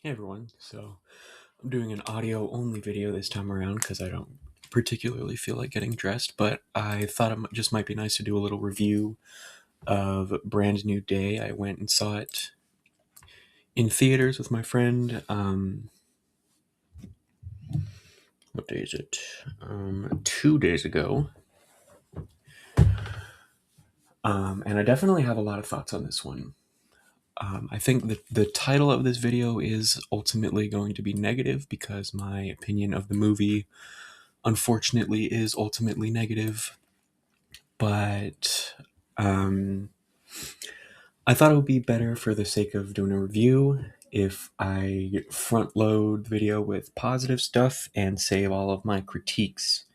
Hey everyone, so I'm doing an audio only video this time around because I don't particularly feel like getting dressed, but I thought just might be nice to do a little review of Brand New Day. I went and saw it in theaters with my friend. What day is it? 2 days ago. And I definitely have a lot of thoughts on this one. I think the title of this video is ultimately going to be negative because my opinion of the movie, unfortunately, is ultimately negative. But I thought it would be better for the sake of doing a review if I front load the video with positive stuff and save all of my critiques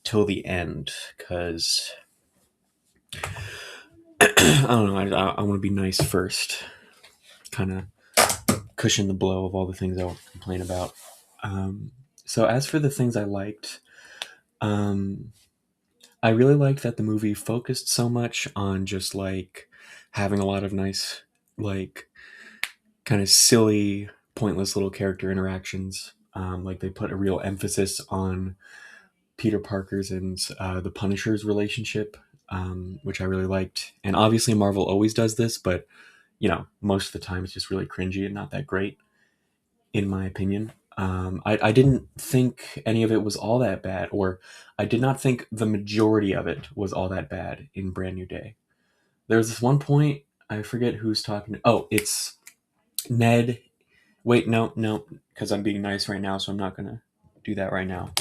till the end, because I don't know, I want to be nice first, kind of cushion the blow of all the things I'll complain about. So as for the things I liked, I really liked that the movie focused so much on just like having a lot of nice, like, kind of silly, pointless little character interactions. Like they put a real emphasis on Peter Parker's and the Punisher's relationship, which I really liked. And obviously, Marvel always does this, but most of the time it's just really cringy and not that great, in my opinion. I didn't think any of it was all that bad, or I did not think the majority of it was all that bad in Brand New Day. There was this one point, I forget who's talking. Oh, it's Ned. Wait, no, because I'm being nice right now, so I'm not gonna do that right now.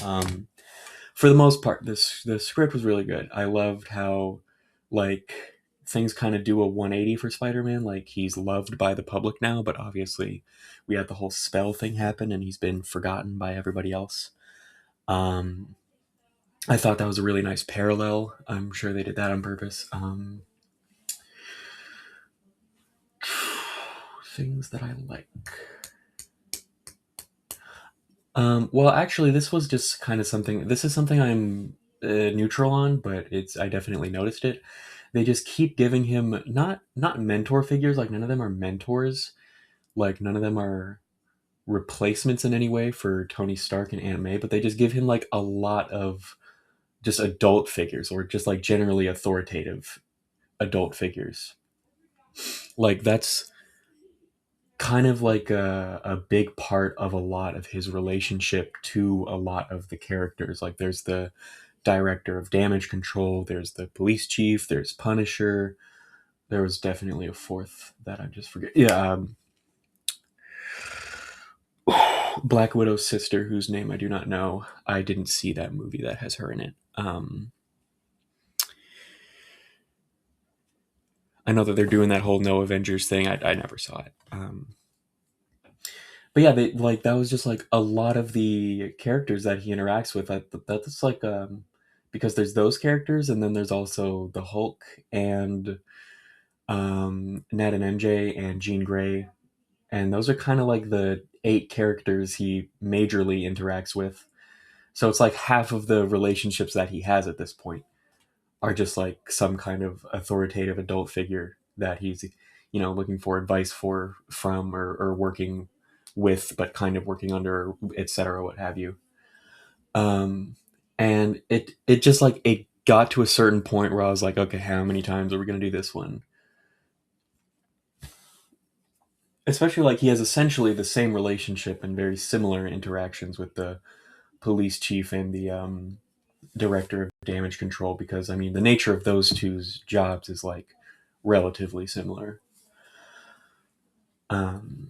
For the most part, the script was really good. I loved how, like, things kind of do a 180 for Spider-Man. Like, he's loved by the public now, but obviously we had the whole spell thing happen, and he's been forgotten by everybody else. Um, I thought that was a really nice parallel. I'm sure they did that on purpose. Things that I like. Well, actually, this was just kind of something. This is something I'm neutral on, but I definitely noticed it. They just keep giving him not mentor figures. Like none of them are mentors. Like none of them are replacements in any way for Tony Stark and Aunt May. But they just give him like a lot of just adult figures, or just like generally authoritative adult figures. Like that's kind of like a big part of a lot of his relationship to a lot of the characters. Like there's the director of damage control, there's the police chief, there's Punisher. There was definitely a fourth that I just forget. Yeah, Black Widow's sister, whose name I do not know. I didn't see that movie that has her in it. I know that they're doing that whole no Avengers thing. I never saw it. But yeah, that was just like a lot of the characters that he interacts with. That's like because there's those characters, and then there's also the Hulk and Ned and MJ and Jean Grey, and those are kind of like the 8 characters he majorly interacts with. So it's like half of the relationships that he has at this point are just like some kind of authoritative adult figure that he's looking for advice from, or working with, but kind of working under, etc., what have you. um and it just like it got to a certain point where I was like, okay, how many times are we going to do this one? Especially like he has essentially the same relationship and very similar interactions with the police chief and the director of damage control, because I mean the nature of those two's jobs is like relatively similar. um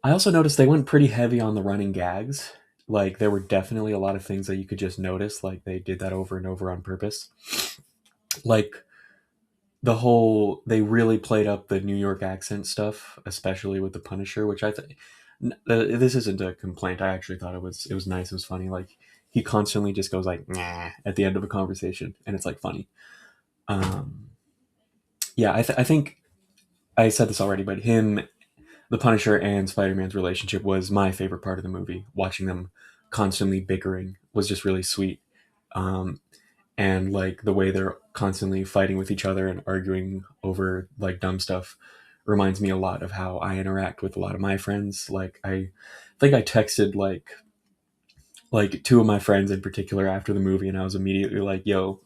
I also noticed they went pretty heavy on the running gags. Like there were definitely a lot of things that you could just notice, like they did that over and over on purpose. Like they really played up the New York accent stuff, especially with the Punisher, which I think this isn't a complaint. I actually thought it was nice. It was funny. Like he constantly just goes like nah at the end of a conversation, and it's like funny. Um, yeah, I think I said this already, but the Punisher and Spider Man's relationship was my favorite part of the movie. Watching them constantly bickering was just really sweet. Um, and like the way they're constantly fighting with each other and arguing over like dumb stuff reminds me a lot of how I interact with a lot of my friends. Like I think I texted like two of my friends in particular after the movie, and I was immediately like, "Yo,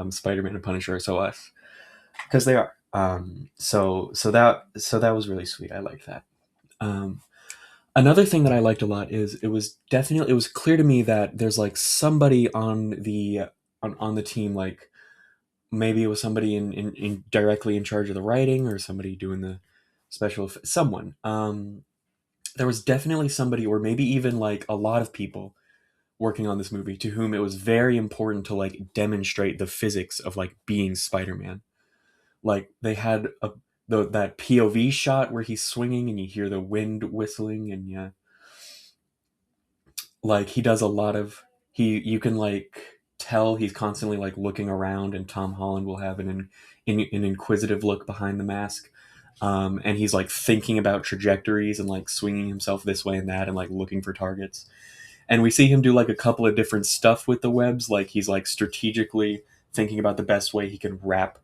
Spider-Man and Punisher are so us," because they are. So that was really sweet. I liked that. Um, Another thing that I liked a lot is it was clear to me that there's like somebody on the team, like maybe it was somebody in directly in charge of the writing or somebody doing the someone. There was definitely somebody, or maybe even like a lot of people working on this movie to whom it was very important to like demonstrate the physics of like being Spider-Man. Like they had that POV shot where he's swinging and you hear the wind whistling, and yeah, like he does a lot of he you can like tell he's constantly like looking around, and Tom Holland will have an inquisitive look behind the mask. And he's like thinking about trajectories and like swinging himself this way and that and like looking for targets. And we see him do like a couple of different stuff with the webs, like he's like strategically thinking about the best way he can wrap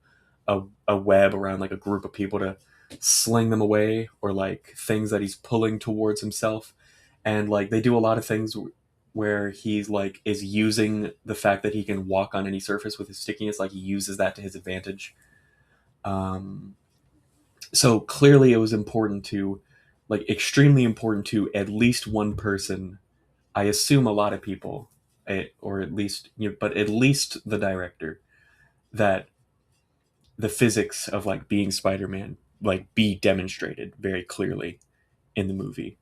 a web around like a group of people to sling them away, or like things that he's pulling towards himself. And like they do a lot of things where he's like is using the fact that he can walk on any surface with his stickiness, like he uses that to his advantage. um so clearly it was important to like extremely important to at least one person. I assume a lot of people, or at least but at least the director, that the physics of like being Spider-Man like be demonstrated very clearly in the movie.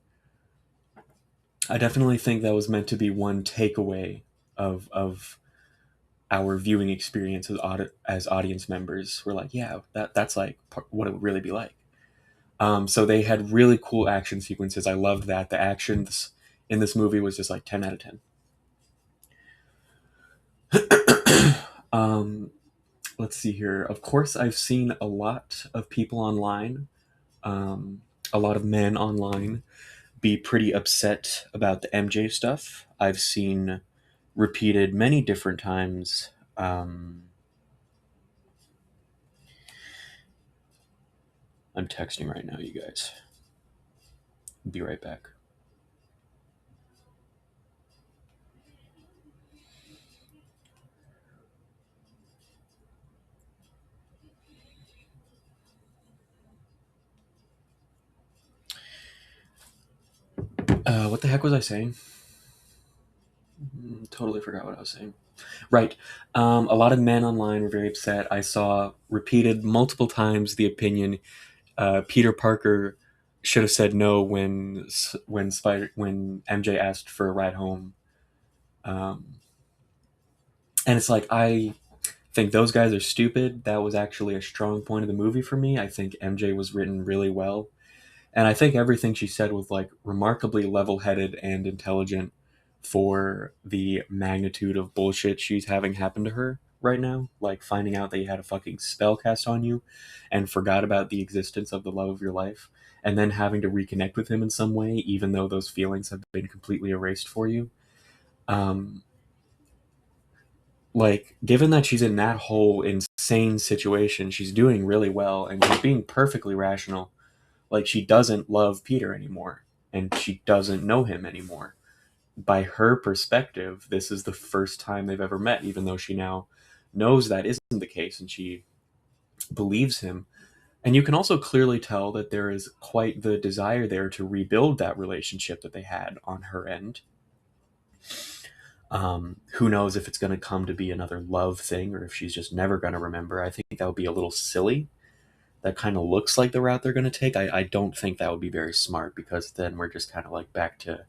I definitely think that was meant to be one takeaway of our viewing experience as audience members. We're like, yeah, that's like what it would really be like. So they had really cool action sequences. I loved that. The actions in this movie was just like 10 out of 10. um, let's see here. Of course, I've seen a lot of people online, um, a lot of men online, be pretty upset about the MJ stuff. I've seen repeated many different times. I'm texting right now, you guys. Be right back. What the heck was I saying? Totally forgot what I was saying. Right. A lot of men online were very upset. I saw repeated multiple times the opinion Peter Parker should have said no when MJ asked for a ride home. Um, and it's like I think those guys are stupid. That was actually a strong point of the movie for me. I think MJ was written really well, and I think everything she said was like remarkably level-headed and intelligent for the magnitude of bullshit she's having happen to her right now. Like finding out that you had a fucking spell cast on you and forgot about the existence of the love of your life, and then having to reconnect with him in some way, even though those feelings have been completely erased for you. Um, like, given that she's in that whole insane situation, she's doing really well and she's being perfectly rational. Like, she doesn't love Peter anymore and she doesn't know him anymore. By her perspective, this is the first time they've ever met, even though she now knows that isn't the case and she believes him. And you can also clearly tell that there is quite the desire there to rebuild that relationship that they had on her end. Who knows if it's going to come to be another love thing or if she's just never going to remember. I think that would be a little silly. That kind of looks like the route they're going to take. I don't think that would be very smart, because then we're just kind of like back to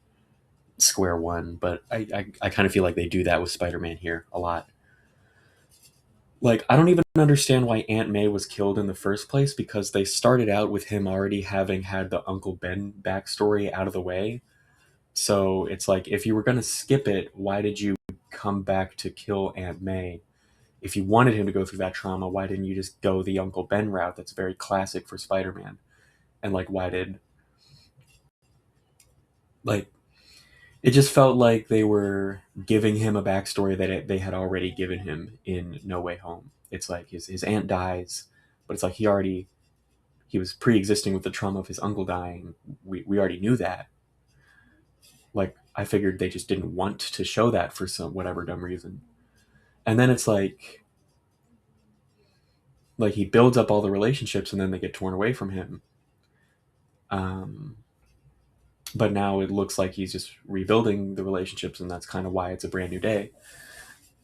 square one. But I kind of feel like they do that with Spider-Man here a lot. Like, I don't even understand why Aunt May was killed in the first place, because they started out with him already having had the Uncle Ben backstory out of the way. So it's like, if you were going to skip it, why did you come back to kill Aunt May? If you wanted him to go through that trauma, why didn't you just go the Uncle Ben route that's very classic for Spider-Man? And like, why did like it just felt like they were giving him a backstory that they had already given him in No Way Home. It's like his aunt dies, but it's like he already he was pre-existing with the trauma of his uncle dying. We already knew that. Like, I figured they just didn't want to show that for some whatever dumb reason. And then it's like he builds up all the relationships and then they get torn away from him. Um, but now it looks like he's just rebuilding the relationships, and that's kind of why it's a brand new day.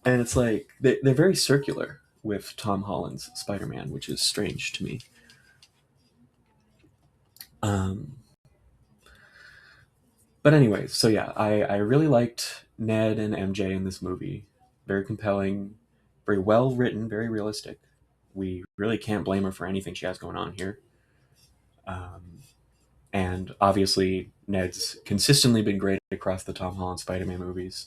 And it's like they're very circular with Tom Holland's Spider-Man, which is strange to me. Um, but anyways, so yeah, I really liked Ned and MJ in this movie. Very compelling, very well written, very realistic. We really can't blame her for anything she has going on here. Um, and obviously, Ned's consistently been great across the Tom Holland Spider-Man movies.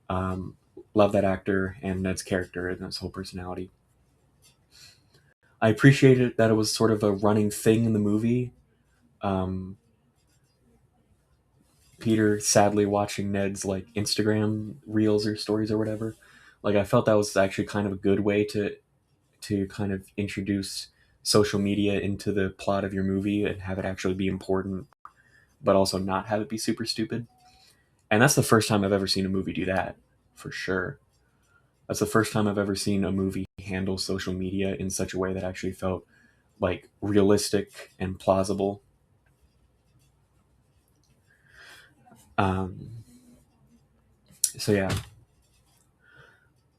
Um, love that actor and Ned's character and his whole personality. I appreciated that it was sort of a running thing in the movie. Um, Peter sadly watching Ned's like Instagram reels or stories or whatever. Like, I felt that was actually kind of a good way to kind of introduce social media into the plot of your movie and have it actually be important, but also not have it be super stupid. And that's the first time I've ever seen a movie do that, for sure. That's the first time I've ever seen a movie handle social media in such a way that actually felt like realistic and plausible. Um, so yeah,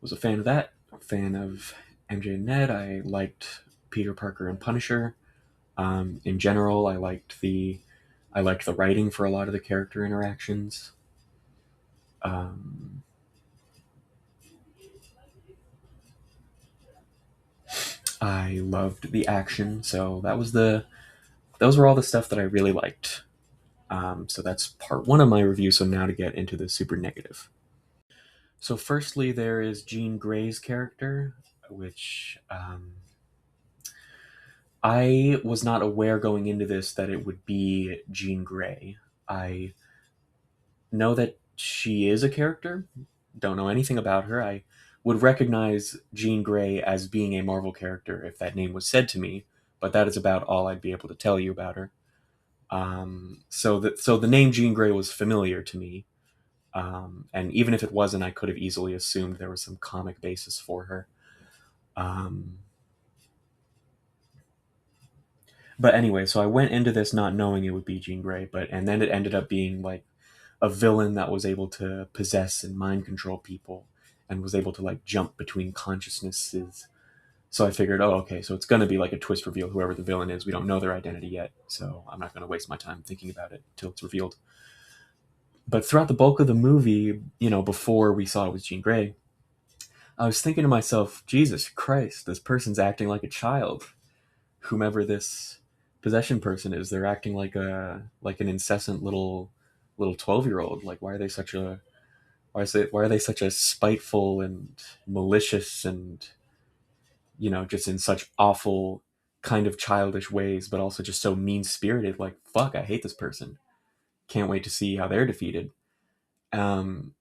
was a fan of that. A fan of MJ and Ned. I liked Peter Parker and Punisher. In general, I liked the writing for a lot of the character interactions. Um, I loved the action, so those were all the stuff that I really liked. So that's part one of my review. So now to get into the super negative. So firstly, there is Jean Grey's character, which I was not aware going into this that it would be Jean Grey. I know that she is a character, don't know anything about her. I would recognize Jean Grey as being a Marvel character if that name was said to me, but that is about all I'd be able to tell you about her. So the name Jean Grey was familiar to me, and even if it wasn't, I could have easily assumed there was some comic basis for her. Um, but anyway, so I went into this not knowing it would be Jean Grey, and then it ended up being like a villain that was able to possess and mind control people and was able to like jump between consciousnesses. So I figured, oh, okay, so it's going to be like a twist reveal. Whoever the villain is, we don't know their identity yet, so I'm not going to waste my time thinking about it till it's revealed. But throughout the bulk of the movie, before we saw it was Jean Grey, I was thinking to myself, Jesus Christ, this person's acting like a child. Whomever this possession person is, they're acting like an incessant little 12-year-old. Like, why are they such a spiteful and malicious and just in such awful kind of childish ways, but also just so mean spirited. Like, fuck, I hate this person. Can't wait to see how they're defeated. Um,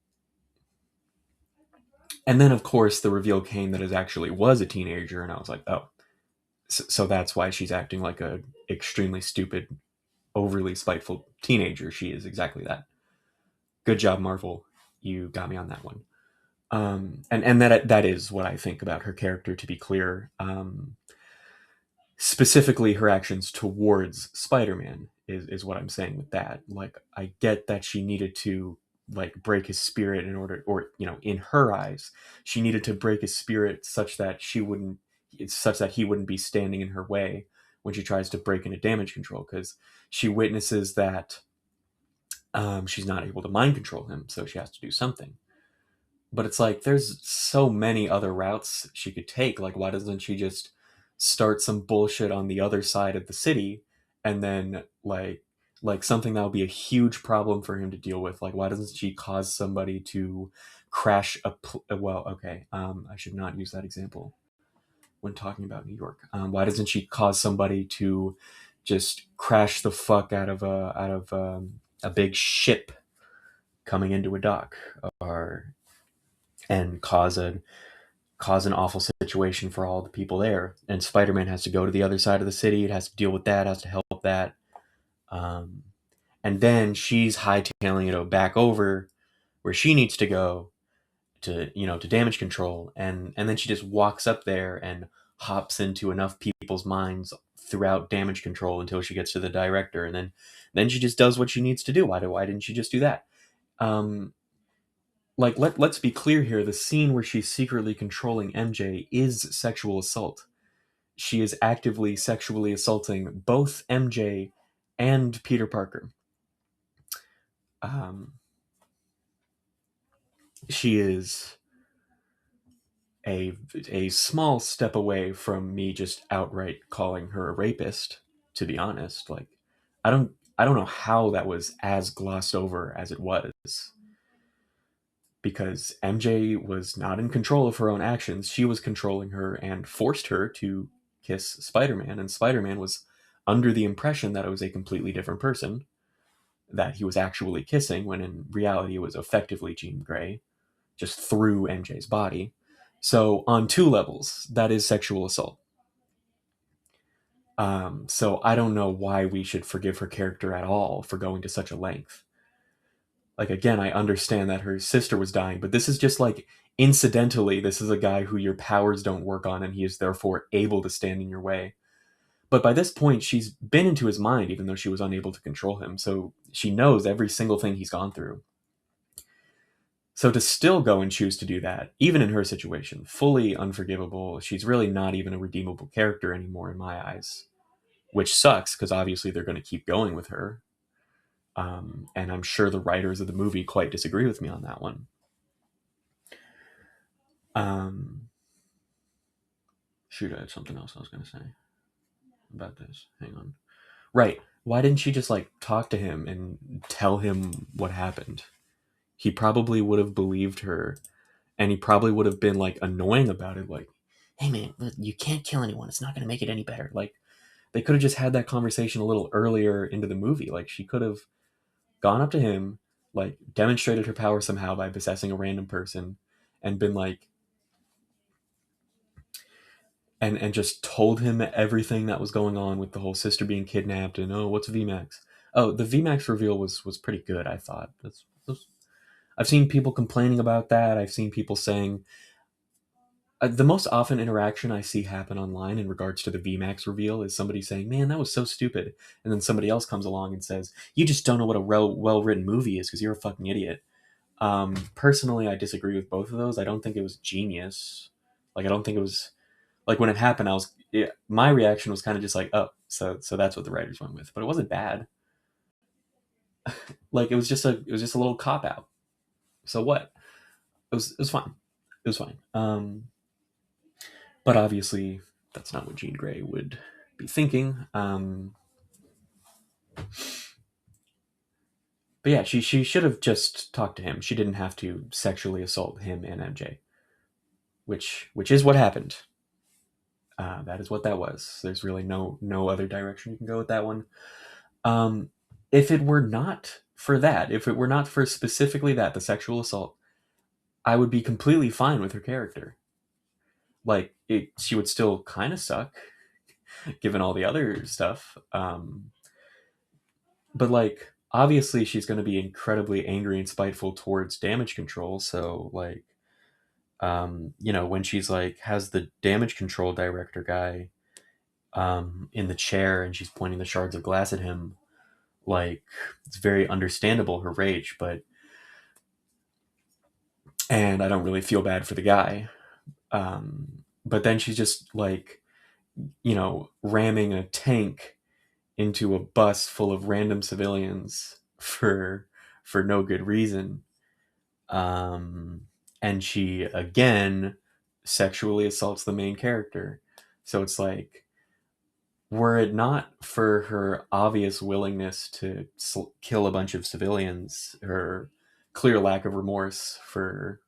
and then of course the reveal came that it actually was a teenager, and I was like, oh, so that's why she's acting like a extremely stupid, overly spiteful teenager. She is exactly that. Good job, Marvel. You got me on that one. And that is what I think about her character. To be clear, specifically her actions towards Spider-Man is what I'm saying with that. Like, I get that she needed to like break his spirit in order, or in her eyes, she needed to break his spirit such that he wouldn't be standing in her way when she tries to break into damage control, because she witnesses that she's not able to mind control him, so she has to do something. But it's like there's so many other routes she could take. Like, why doesn't she just start some bullshit on the other side of the city, and then like something that would be a huge problem for him to deal with? Like, why doesn't she cause somebody to crash well, okay, I should not use that example when talking about New York. Why doesn't she cause somebody to just crash the fuck out of a big ship coming into a dock, or and cause an awful situation for all the people there. And Spider-Man has to go to the other side of the city. It has to deal with that, has to help that. Um, and then she's hightailing it back over where she needs to go to, to damage control. And then she just walks up there and hops into enough people's minds throughout damage control until she gets to the director. And then she just does what she needs to do. Why didn't she just do that? Um, like let's be clear here, the scene where she's secretly controlling MJ is sexual assault. She is actively sexually assaulting both MJ and Peter Parker. um, she is a small step away from me just outright calling her a rapist, to be honest. Like, I don't know how that was as glossed over as it was, because MJ was not in control of her own actions. She was controlling her and forced her to kiss Spider-Man, and Spider-Man was under the impression that it was a completely different person that he was actually kissing, when in reality it was effectively Jean Grey, just through MJ's body. So on two levels, that is sexual assault. So I don't know why we should forgive her character at all for going to such a length. Like, again, I understand that her sister was dying, but this is just like, incidentally, this is a guy who your powers don't work on, and he is therefore able to stand in your way. But by this point, she's been into his mind, even though she was unable to control him. So she knows every single thing he's gone through. So to still go and choose to do that, even in her situation, fully unforgivable. She's really not even a redeemable character anymore in my eyes, which sucks because obviously they're going to keep going with her. And I'm sure the writers of the movie quite disagree with me on that one. Um, Shoot, I had something else I was going to say about this. Hang on. Right. Why didn't she just like talk to him and tell him what happened? He probably would have believed her, and he probably would have been like annoying about it. Like, hey man, you can't kill anyone. It's not going to make it any better. Like, they could have just had that conversation a little earlier into the movie. Like, she could have gone up to him, like demonstrated her power somehow by possessing a random person, and been like, and just told him everything that was going on with the whole sister being kidnapped. And oh, what's VMAX? Oh, the VMAX reveal was pretty good, I thought. I've seen people complaining about that. I've seen people saying, the most often interaction I see happen online in regards to the VMAX reveal is somebody saying, "Man, that was so stupid," and then somebody else comes along and says, "You just don't know what a well written movie is because you're a fucking idiot." Personally, I disagree with both of those. I don't think it was genius. Like, I don't think it was, like, when it happened, my reaction was kind of just like, "Oh, so that's what the writers went with," but it wasn't bad. Like, it was just a little cop out. So what? It was fine. It was fine. But obviously, that's not what Jean Grey would be thinking. But yeah, she should have just talked to him. She didn't have to sexually assault him and MJ, which is what happened. That is what that was. There's really no other direction you can go with that one. Um, if it were not for that, if it were not for specifically that, the sexual assault, I would be completely fine with her character. Like, she would still kind of suck, given all the other stuff. But like, obviously she's going to be incredibly angry and spiteful towards damage control. So like, when she's like has the damage control director guy in the chair and she's pointing the shards of glass at him, like, it's very understandable her rage. And I don't really feel bad for the guy. But then she's just like, ramming a tank into a bus full of random civilians for no good reason. And she again sexually assaults the main character. So it's like, were it not for her obvious willingness to kill a bunch of civilians, her clear lack of remorse for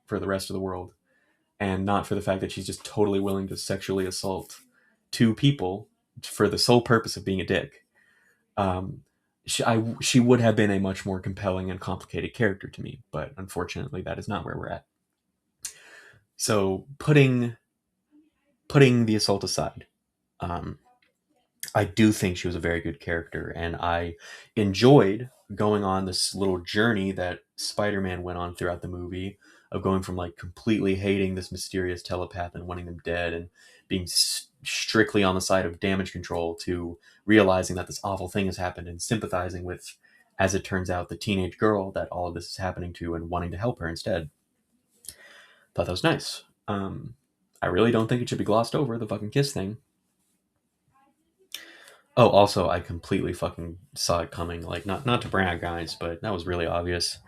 the rest of the world, and not for the fact that she's just totally willing to sexually assault two people for the sole purpose of being a dick, um, she would have been a much more compelling and complicated character to me. But unfortunately, that is not where we're at. So putting the assault aside, um, I do think she was a very good character, and I enjoyed going on this little journey that Spider-Man went on throughout the movie of going from like completely hating this mysterious telepath and wanting them dead and being strictly on the side of damage control to realizing that this awful thing has happened and sympathizing with, as it turns out, the teenage girl that all of this is happening to and wanting to help her instead. Thought that was nice. I really don't think it should be glossed over, the fucking kiss thing. Oh, also, I completely fucking saw it coming. Like, not to brag, guys, but that was really obvious.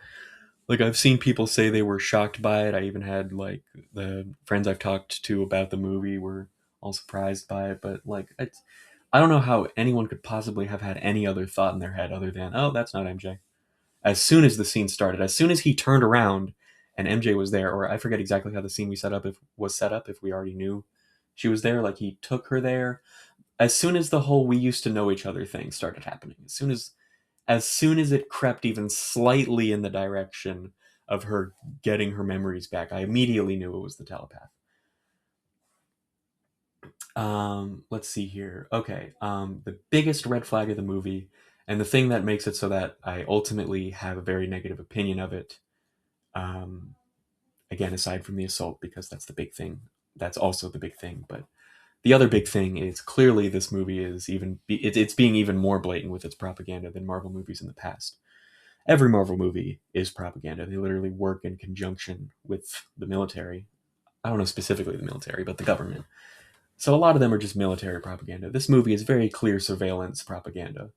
Like, I've seen people say they were shocked by it. I even had like the friends I've talked to about the movie were all surprised by it. But like, I don't know how anyone could possibly have had any other thought in their head other than, oh, that's not MJ. As soon as the scene started, as soon as he turned around and MJ was there, or I forget exactly how the scene we set up if was set up if we already knew she was there. Like he took her there as soon as the whole "we used to know each other" thing started happening, as soon as it crept even slightly in the direction of her getting her memories back, I immediately knew it was the telepath. Let's see here. Okay, the biggest red flag of the movie, and the thing that makes it so that I ultimately have a very negative opinion of it. Um, Again, aside from the assault, because that's the big thing. That's also the big thing, but the other big thing is clearly this movie is it's being even more blatant with its propaganda than Marvel movies in the past. Every Marvel movie is propaganda. They literally work in conjunction with the military. I don't know specifically the military, but the government. So a lot of them are just military propaganda. This movie is very clear surveillance propaganda.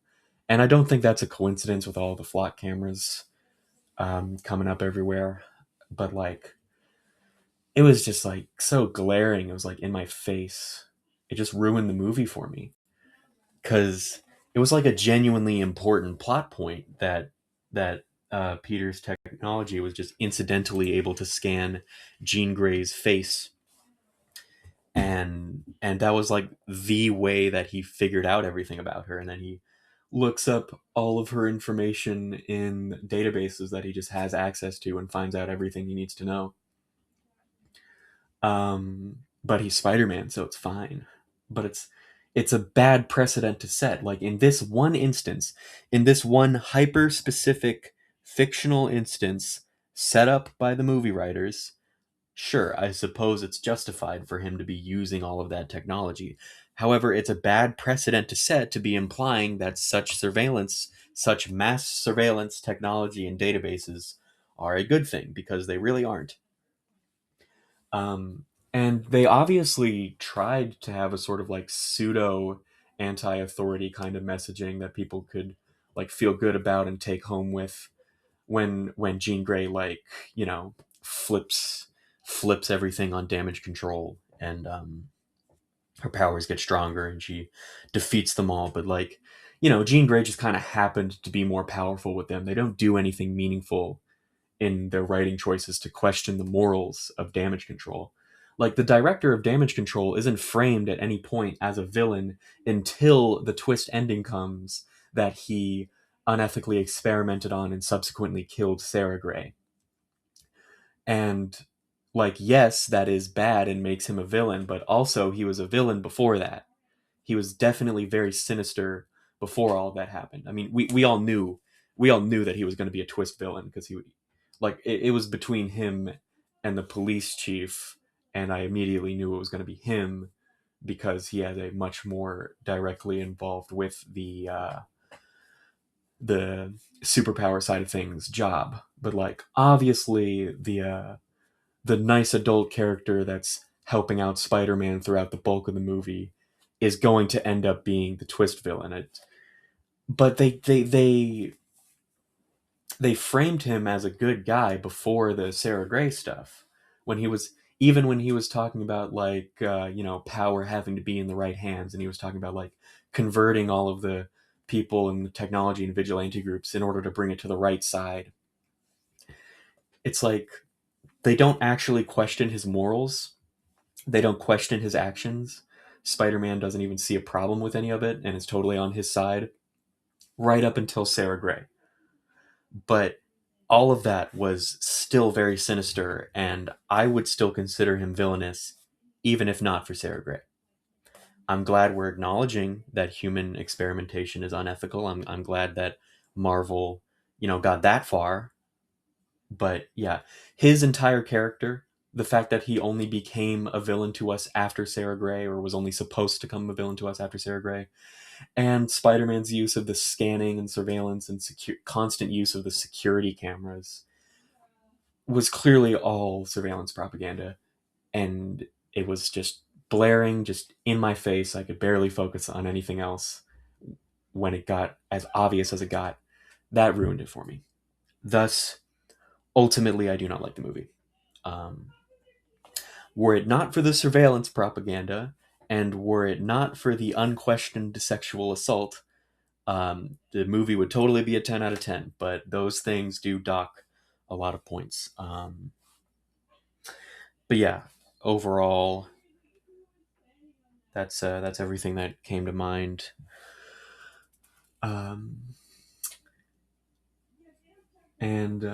And I don't think that's a coincidence with all the flock cameras coming up everywhere. But like, it was just like so glaring. It was like in my face. It just ruined the movie for me because it was like a genuinely important plot point that Peter's technology was just incidentally able to scan Jean Grey's face, and that was like the way that he figured out everything about her, and then he looks up all of her information in databases that he just has access to and finds out everything he needs to know. But he's Spider-Man, so it's fine. But it's a bad precedent to set. Like in this one instance, in this one hyper specific fictional instance set up by the movie writers, sure, I suppose it's justified for him to be using all of that technology. However, it's a bad precedent to set to be implying that such surveillance, such mass surveillance technology and databases are a good thing because they really aren't. Um, and they obviously tried to have a sort of like pseudo anti-authority kind of messaging that people could like feel good about and take home with when Jean Grey like you know flips flips everything on damage control and her powers get stronger and she defeats them all. But like Jean Grey just kind of happened to be more powerful with them. They don't do anything meaningful in their writing choices to question the morals of damage control. Like the director of damage control isn't framed at any point as a villain until the twist ending comes that he unethically experimented on and subsequently killed Sarah Gray. And like yes, that is bad and makes him a villain, but also he was a villain before that. He was definitely very sinister before all of that happened. I mean, we all knew that he was going to be a twist villain because he would like it was between him and the police chief, and I immediately knew it was going to be him because he had a much more directly involved with the superpower side of things job. But like obviously the nice adult character that's helping out Spider-Man throughout the bulk of the movie is going to end up being the twist villain. But they framed him as a good guy before the Sarah Gray stuff. When he was even when he was talking about like power having to be in the right hands, and he was talking about like converting all of the people and the technology and vigilante groups in order to bring it to the right side. It's like they don't actually question his morals. They don't question his actions. Spider-Man doesn't even see a problem with any of it and is totally on his side right up until Sarah Gray. But all of that was still very sinister, and I would still consider him villainous, even if not for Sarah Gray. I'm glad we're acknowledging that human experimentation is unethical. I'm glad that Marvel, got that far. But yeah, his entire character, the fact that he only became a villain to us after Sarah Gray, or was only supposed to become a villain to us after Sarah Gray, and Spider-Man's use of the scanning and surveillance and constant use of the security cameras was clearly all surveillance propaganda, and it was just blaring, just in my face. I could barely focus on anything else when it got as obvious as it got. That ruined it for me. Thus, ultimately, I do not like the movie. Um, were it not for the surveillance propaganda, and were it not for the unquestioned sexual assault, the movie would totally be a 10 out of 10. But those things do dock a lot of points. But yeah, overall, that's everything that came to mind. Um, and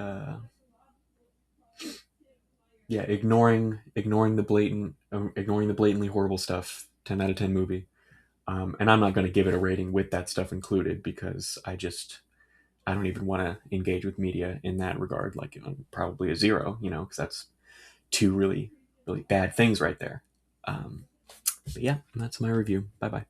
Yeah, ignoring the blatantly horrible stuff. 10 out of 10 movie. And I'm not going to give it a rating with that stuff included, because I don't even want to engage with media in that regard. Like, probably a 0, because that's two really really bad things right there. But yeah, that's my review. Bye bye.